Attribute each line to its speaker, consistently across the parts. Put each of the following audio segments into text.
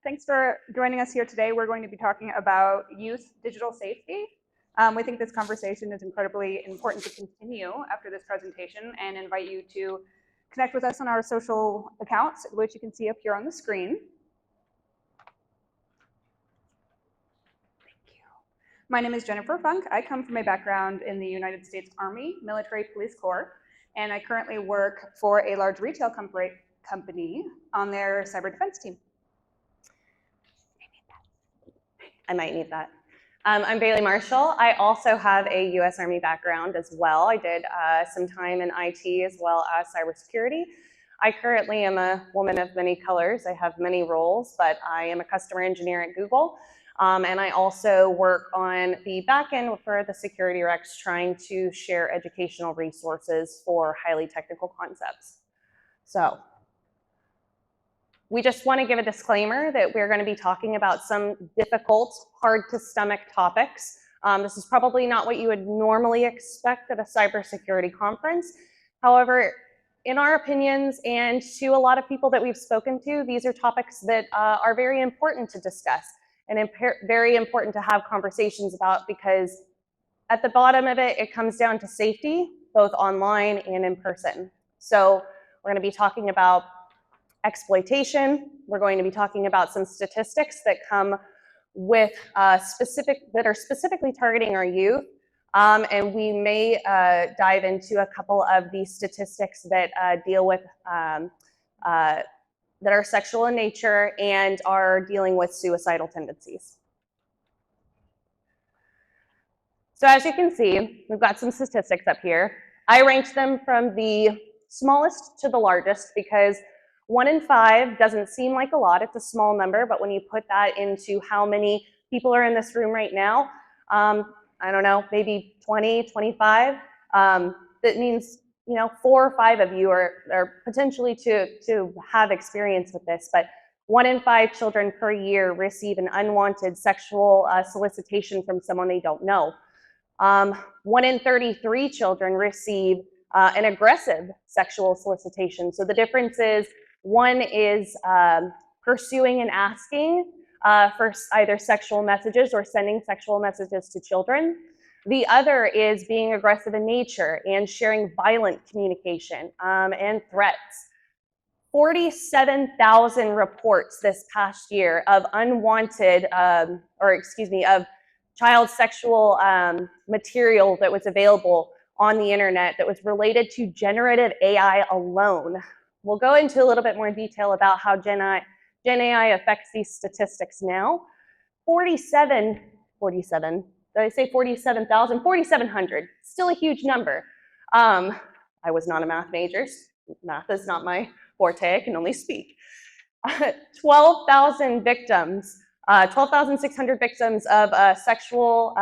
Speaker 1: Thanks for joining us here today. We're going to be talking about youth digital safety. We think this conversation is incredibly important to continue after this presentation and invite you to connect with us on our social accounts, which you can see up here on the screen. Thank you. My name is Jennifer Funk. I come from a background in the United States Army Military Police Corps, and I currently work for a large retail company on their cyber defense team.
Speaker 2: I might need that. I'm Bailey Marshall. I also have a U.S. Army background as well. I did some time in IT as well as cybersecurity. I currently am a woman of many colors. I have many roles, but I am a customer engineer at Google. And I also work on the back end for the security recs, trying to share educational resources for highly technical concepts. So we just want to give a disclaimer that we're going to be talking about some difficult, hard to stomach topics. This is probably not what you would normally expect at a cybersecurity conference. However, in our opinions and to a lot of people that we've spoken to, these are topics that are very important to discuss and very important to have conversations about, because at the bottom of it, it comes down to safety, both online and in person. So we're going to be talking about exploitation. We're going to be talking about some statistics that come with that are specifically targeting our youth, and we may dive into a couple of these statistics that deal with that are sexual in nature and are dealing with suicidal tendencies. So as you can see, we've got some statistics up here. I ranked them from the smallest to the largest because 1 in 5 doesn't seem like a lot. It's a small number, but when you put that into how many people are in this room right now, I don't know, maybe 20, 25, that means 4 or 5 of you are potentially to have experience with this. But 1 in 5 children per year receive an unwanted sexual solicitation from someone they don't know. 1 in 33 children receive an aggressive sexual solicitation. So the difference is, one is pursuing and asking for either sexual messages or sending sexual messages to children. The other is being aggressive in nature and sharing violent communication and threats. 47,000 reports this past year of unwanted, of child sexual material that was available on the internet that was related to generative AI alone. We'll go into a little bit more detail about how Gen AI affects these statistics now. 47, did I say 47,000? 4,700, still a huge number. I was not a math major. Math is not my forte, I can only speak. 12,000 victims, 12,600 victims of sexual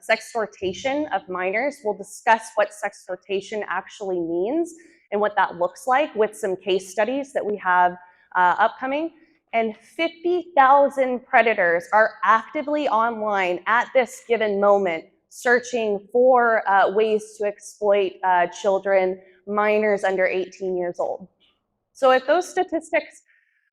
Speaker 2: sextortation of minors. We'll discuss what sextortation actually means and what that looks like with some case studies that we have upcoming. And 50,000 predators are actively online at this given moment, searching for ways to exploit children, minors under 18 years old. So if those statistics,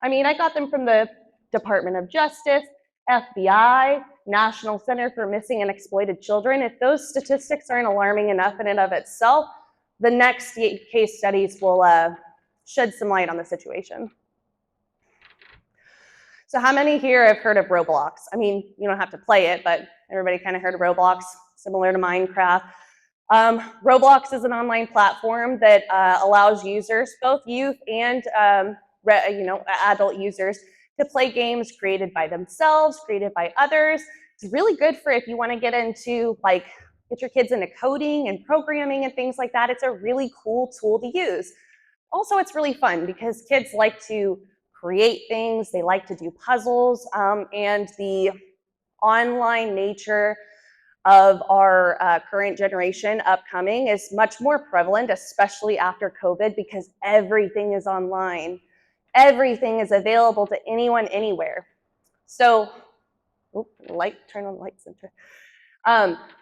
Speaker 2: I got them from the Department of Justice, FBI, National Center for Missing and Exploited Children. If those statistics aren't alarming enough in and of itself, the next case studies will shed some light on the situation. So how many here have heard of Roblox? You don't have to play it, but everybody kind of heard of Roblox, similar to Minecraft. Roblox is an online platform that allows users, both youth and adult users, to play games created by themselves, created by others. It's really good for if you want to get into, get your kids into coding and programming and things like that. It's a really cool tool to use. Also, it's really fun because kids like to create things, they like to do puzzles, and the online nature of our current generation upcoming is much more prevalent, especially after COVID, because everything is online. Everything is available to anyone, anywhere. So, turn on the light center.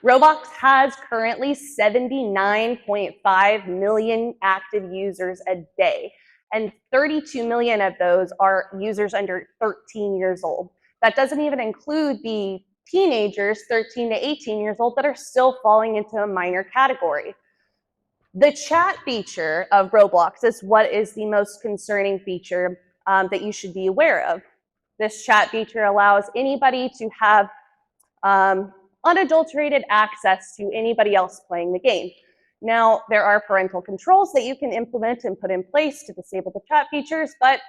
Speaker 2: Roblox has currently 79.5 million active users a day. and 32 million of those are users under 13 years old. That doesn't even include the teenagers, 13 to 18 years old, that are still falling into a minor category. The chat feature of Roblox is what is the most concerning feature that you should be aware of. This chat feature allows anybody to have unadulterated access to anybody else playing the game. Now, there are parental controls that you can implement and put in place to disable the chat features, but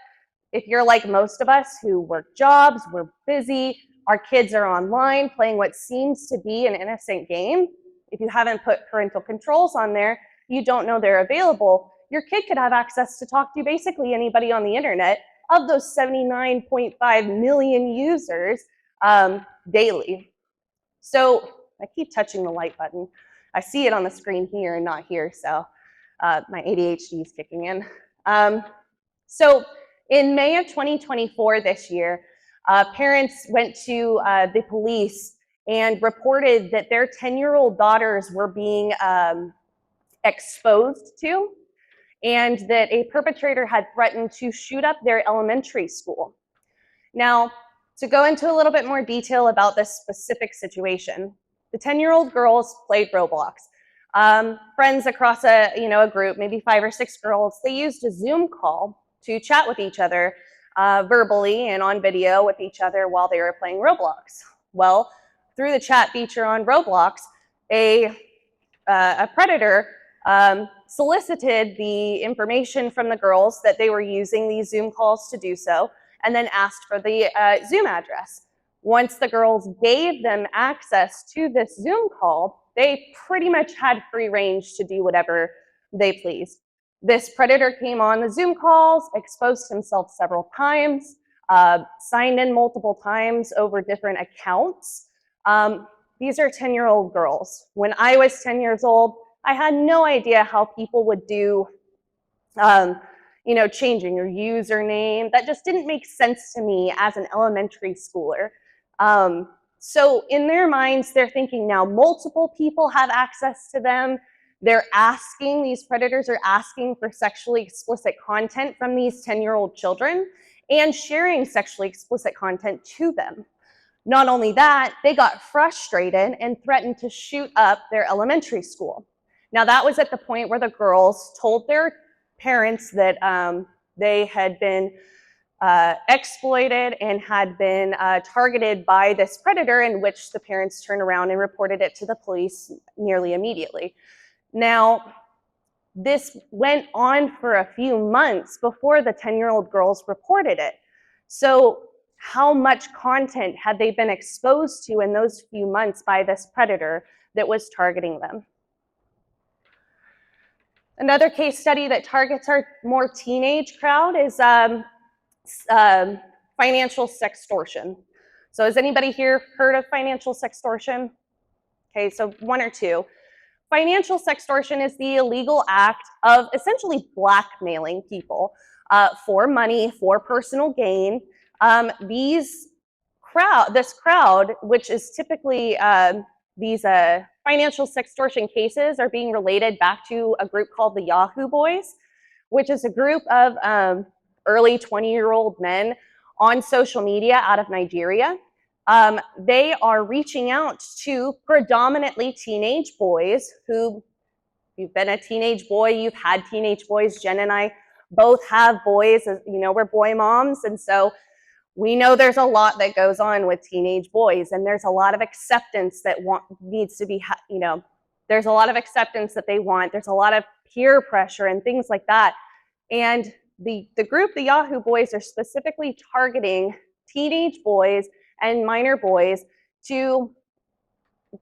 Speaker 2: if you're like most of us who work jobs, we're busy, our kids are online playing what seems to be an innocent game, if you haven't put parental controls on there, you don't know they're available, your kid could have access to talk to basically anybody on the internet of those 79.5 million users daily. So I keep touching the light button. I see it on the screen here and not here, so my ADHD is kicking in. So in May of 2024 this year, parents went to the police and reported that their 10-year-old daughters were being exposed to, and that a perpetrator had threatened to shoot up their elementary school. Now, to go into a little bit more detail about this specific situation, the 10-year-old girls played Roblox. Friends across a group, maybe 5 or 6 girls, they used a Zoom call to chat with each other verbally and on video with each other while they were playing Roblox. Well, through the chat feature on Roblox, a predator solicited the information from the girls that they were using these Zoom calls to do so, and then asked for the Zoom address. Once the girls gave them access to this Zoom call, they pretty much had free range to do whatever they pleased. This predator came on the Zoom calls, exposed himself several times, signed in multiple times over different accounts. These are 10-year-old girls. When I was 10 years old, I had no idea how people would do changing your username. That just didn't make sense to me as an elementary schooler. So in their minds, they're thinking now multiple people have access to them. These predators are asking for sexually explicit content from these 10-year-old children and sharing sexually explicit content to them. Not only that, they got frustrated and threatened to shoot up their elementary school. Now, that was at the point where the girls told their parents that they had been exploited and had been targeted by this predator, in which the parents turned around and reported it to the police nearly immediately. Now, this went on for a few months before the 10-year-old girls reported it. So how much content had they been exposed to in those few months by this predator that was targeting them? Another case study that targets our more teenage crowd is financial sextortion. So has anybody here heard of financial sextortion? Okay, so 1 or 2. Financial sextortion is the illegal act of essentially blackmailing people for money, for personal gain. This crowd, which is typically these financial sextortion cases, are being related back to a group called the Yahoo Boys, which is a group of early 20-year-old men on social media out of Nigeria. They are reaching out to predominantly teenage boys who, you've been a teenage boy, you've had teenage boys. Jen and I both have boys, we're boy moms, and so we know there's a lot that goes on with teenage boys, and there's a lot of acceptance that needs to be, there's a lot of acceptance that they want. There's a lot of peer pressure and things like that. And the group, the Yahoo Boys, are specifically targeting teenage boys and minor boys to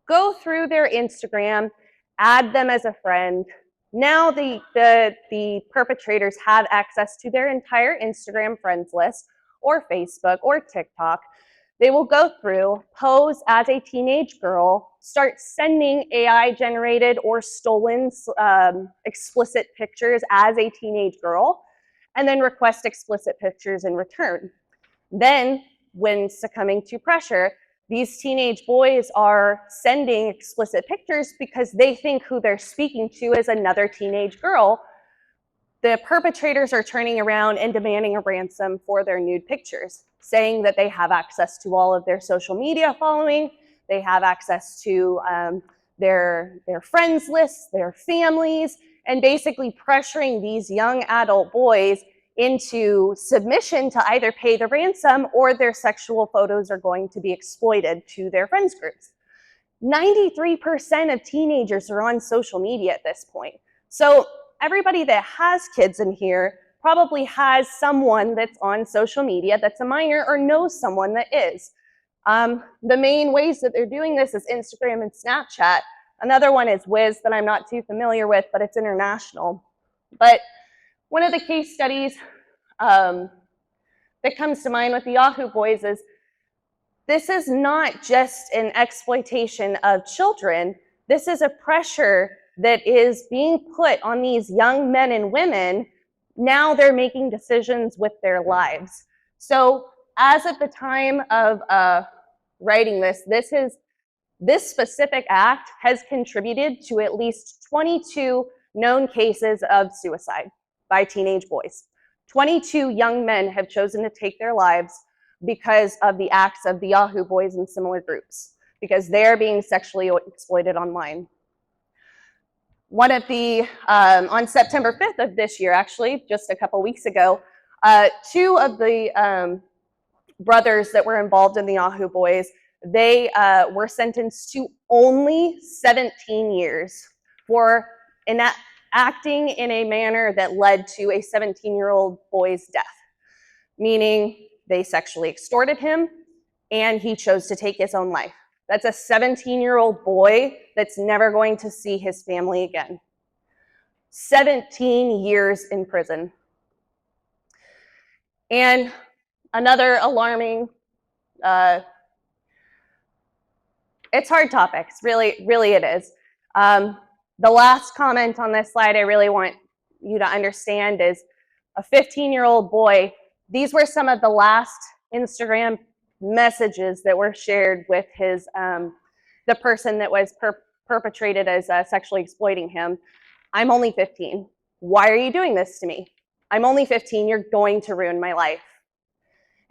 Speaker 2: go through their Instagram, add them as a friend. Now the perpetrators have access to their entire Instagram friends list, or Facebook, or TikTok. They will go through, pose as a teenage girl, start sending AI-generated or stolen explicit pictures as a teenage girl, and then request explicit pictures in return. Then, when succumbing to pressure, these teenage boys are sending explicit pictures because they think who they're speaking to is another teenage girl the perpetrators are turning around and demanding a ransom for their nude pictures, saying that they have access to all of their social media following, they have access to their friends lists, their families, and basically pressuring these young adult boys into submission to either pay the ransom or their sexual photos are going to be exploited to their friends groups. 93% of teenagers are on social media at this point. So everybody that has kids in here probably has someone that's on social media that's a minor or knows someone that is. The main ways that they're doing this is Instagram and Snapchat. Another one is Wiz that I'm not too familiar with, but it's international. But one of the case studies that comes to mind with the Yahoo boys is this is not just an exploitation of children. This is a pressure that is being put on these young men and women. Now they're making decisions with their lives. So as of the time of writing this specific act has contributed to at least 22 known cases of suicide by teenage boys. 22 young men have chosen to take their lives because of the acts of the Yahoo boys and similar groups, because they're being sexually exploited online. One of the, on September 5th of this year, actually, just a couple weeks ago, two of the brothers that were involved in the Yahoo boys, they were sentenced to only 17 years for acting in a manner that led to a 17-year-old boy's death, meaning they sexually extorted him and he chose to take his own life. That's a 17-year-old boy that's never going to see his family again. 17 years in prison. And another alarming, it's hard topics, really it is. The last comment on this slide I really want you to understand is a 15-year-old boy. These were some of the last Instagram messages that were shared with his, the person that was perpetrated as sexually exploiting him. I'm only 15. Why are you doing this to me? I'm only 15. You're going to ruin my life.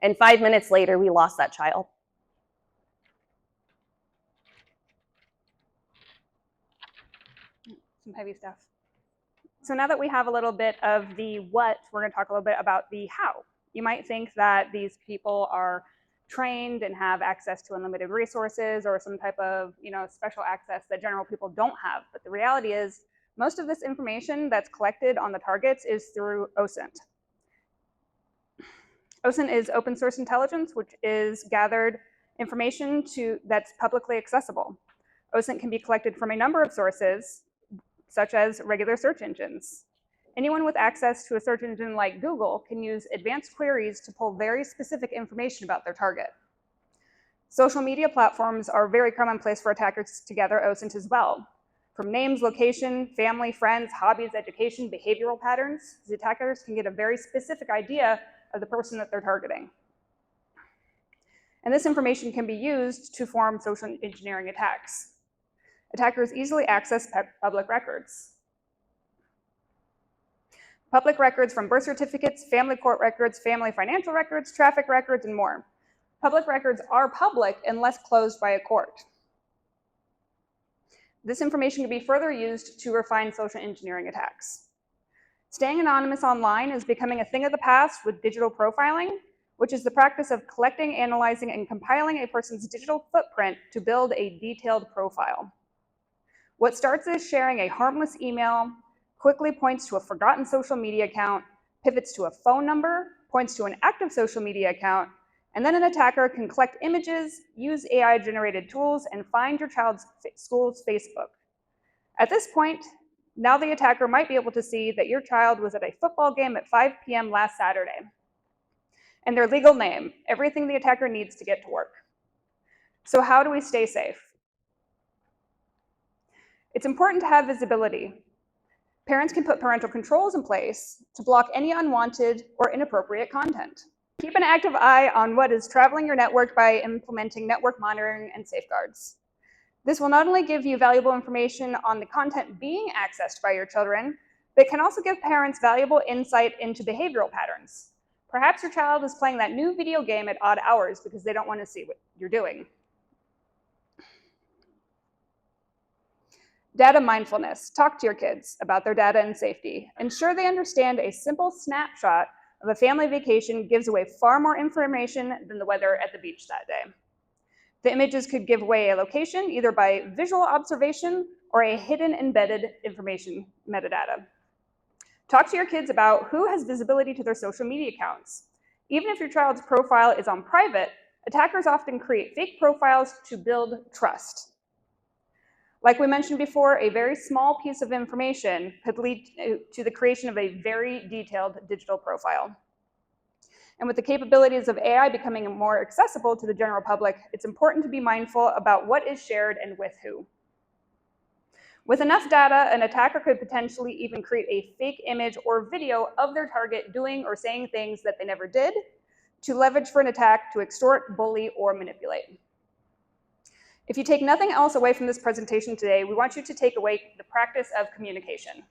Speaker 2: And 5 minutes later, we lost that child.
Speaker 1: Some heavy stuff. So now that we have a little bit of the what, we're going to talk a little bit about the how. You might think that these people are trained and have access to unlimited resources or some type of, special access that general people don't have. But the reality is most of this information that's collected on the targets is through OSINT. OSINT is open source intelligence, which is gathered information that's publicly accessible. OSINT can be collected from a number of sources, such as regular search engines. Anyone with access to a search engine like Google can use advanced queries to pull very specific information about their target. Social media platforms are very commonplace for attackers to gather OSINT as well. From names, location, family, friends, hobbies, education, behavioral patterns, the attackers can get a very specific idea of the person that they're targeting. And this information can be used to form social engineering attacks. Attackers easily access public records. Public records from birth certificates, family court records, family financial records, traffic records, and more. Public records are public unless closed by a court. This information can be further used to refine social engineering attacks. Staying anonymous online is becoming a thing of the past with digital profiling, which is the practice of collecting, analyzing, and compiling a person's digital footprint to build a detailed profile. What starts as sharing a harmless email quickly points to a forgotten social media account, pivots to a phone number, points to an active social media account, and then an attacker can collect images, use AI-generated tools, and find your child's school's Facebook. At this point, now the attacker might be able to see that your child was at a football game at 5 p.m. last Saturday, and their legal name, everything the attacker needs to get to work. So how do we stay safe? It's important to have visibility. Parents can put parental controls in place to block any unwanted or inappropriate content. Keep an active eye on what is traveling your network by implementing network monitoring and safeguards. This will not only give you valuable information on the content being accessed by your children, They can also give parents valuable insight into behavioral patterns. Perhaps your child is playing that new video game at odd hours because they don't want to see what you're doing. Data mindfulness. Talk to your kids about their data and safety. Ensure they understand a simple snapshot of a family vacation gives away far more information than the weather at the beach that day. The images could give away a location either by visual observation or a hidden embedded information metadata. Talk to your kids about who has visibility to their social media accounts. Even if your child's profile is on private, attackers often create fake profiles to build trust. Like we mentioned before, a very small piece of information could lead to the creation of a very detailed digital profile. And with the capabilities of AI becoming more accessible to the general public, it's important to be mindful about what is shared and with who. With enough data, an attacker could potentially even create a fake image or video of their target doing or saying things that they never did to leverage for an attack to extort, bully, or manipulate. If you take nothing else away from this presentation today, we want you to take away the practice of communication.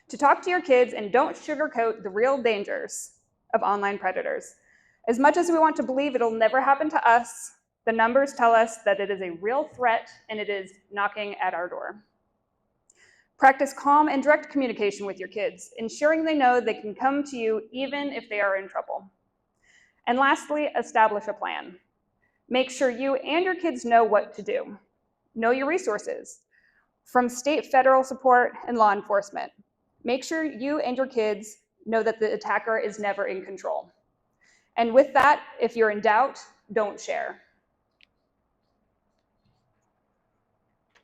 Speaker 1: To talk to your kids and don't sugarcoat the real dangers of online predators. As much as we want to believe it'll never happen to us, the numbers tell us that it is a real threat and it is knocking at our door. Practice calm and direct communication with your kids, ensuring they know they can come to you even if they are in trouble. And lastly, establish a plan. Make sure you and your kids know what to do. Know your resources, from state, federal support, and law enforcement. Make sure you and your kids know that the attacker is never in control. And with that, if you're in doubt, don't share.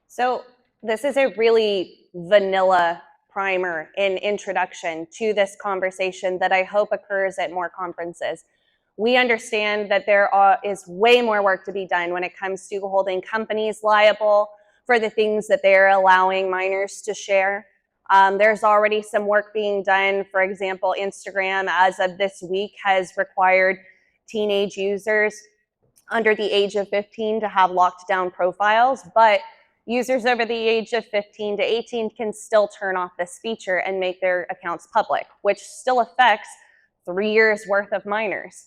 Speaker 2: So this is a really vanilla primer and introduction to this conversation that I hope occurs at more conferences. We understand that there is way more work to be done when it comes to holding companies liable for the things that they're allowing minors to share. There's already some work being done. For example, Instagram, as of this week, has required teenage users under the age of 15 to have locked down profiles, but users over the age of 15 to 18 can still turn off this feature and make their accounts public, which still affects 3 years worth of minors.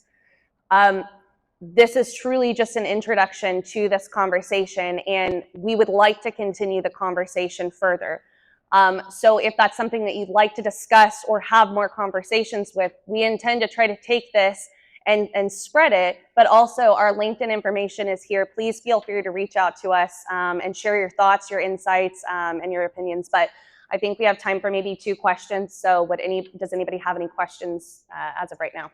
Speaker 2: This is truly just an introduction to this conversation, and we would like to continue the conversation further. So if that's something that you'd like to discuss or have more conversations with, we intend to try to take this and spread it, but also our LinkedIn information is here. Please feel free to reach out to us and share your thoughts, your insights, and your opinions. But I think we have time for maybe 2 questions. So does anybody have any questions as of right now?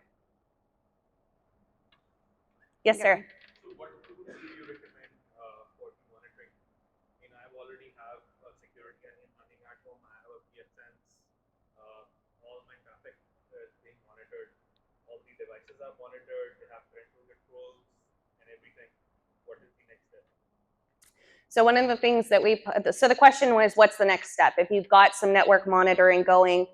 Speaker 2: Yes, sir.
Speaker 3: So what tools do you recommend for monitoring? I mean, I already have a security onion running at home. I have a BSides. All my traffic is being monitored. All the devices are monitored. They have parental controls and everything. What is the next step?
Speaker 2: So one of the things that so the question was, what's the next step? If you've got some network monitoring going,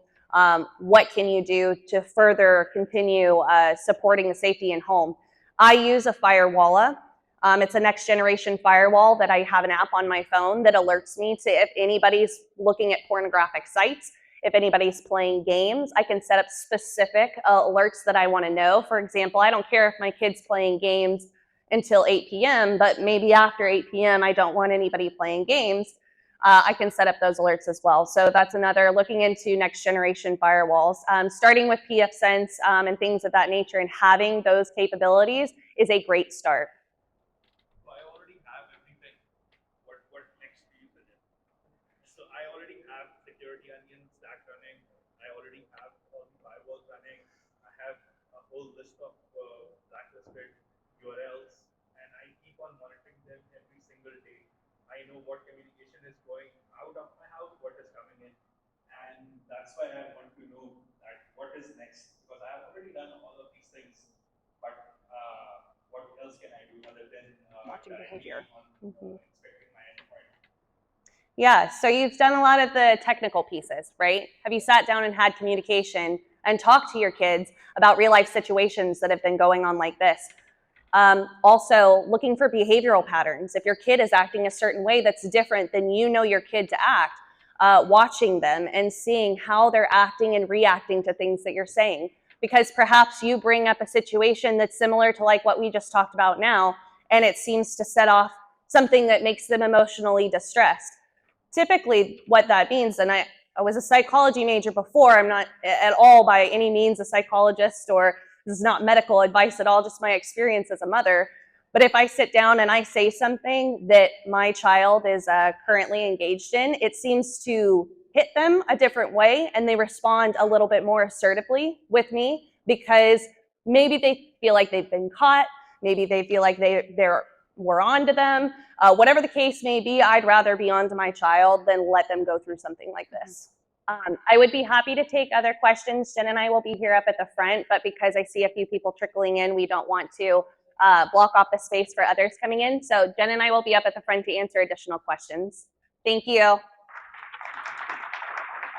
Speaker 2: what can you do to further continue supporting the safety in home? I use a firewall. It's a next generation firewall that I have an app on my phone that alerts me to if anybody's looking at pornographic sites, if anybody's playing games. I can set up specific alerts that I want to know. For example, I don't care if my kid's playing games until 8 p.m., but maybe after 8 p.m. I don't want anybody playing games. I can set up those alerts as well. So that's another, looking into next generation firewalls. Starting with BSides and things of that nature, and having those capabilities is a great start.
Speaker 3: So I already have everything. What next do you suggest? So I already have security onion stack running. I already have all the firewalls running. I have a whole list of blacklisted URLs, and I keep on monitoring them every single day. I know what communication is going out of my house, what is coming in, and that's why I want to know that what is next, because I have already done all of these things, but what else can I do other than
Speaker 1: Watching behavior.
Speaker 3: inspecting my endpoint?
Speaker 2: Yeah, so you've done a lot of the technical pieces, right? Have you sat down and had communication and talked to your kids about real life situations that have been going on like this? Also, looking for behavioral patterns. If your kid is acting a certain way that's different than you know your kid to act, watching them and seeing how they're acting and reacting to things that you're saying. Because perhaps you bring up a situation that's similar to like what we just talked about now, and it seems to set off something that makes them emotionally distressed. Typically what that means, and I was a psychology major before, I'm not at all by any means a psychologist, or this is not medical advice at all, just my experience as a mother. But if I sit down and I say something that my child is currently engaged in, it seems to hit them a different way, and they respond a little bit more assertively with me, because maybe they feel like they've been caught, maybe they feel like we're onto them. Whatever the case may be, I'd rather be onto my child than let them go through something like this. I would be happy to take other questions. Jen and I will be here up at the front, but because I see a few people trickling in, we don't want to block off the space for others coming in. So Jen and I will be up at the front to answer additional questions. Thank you.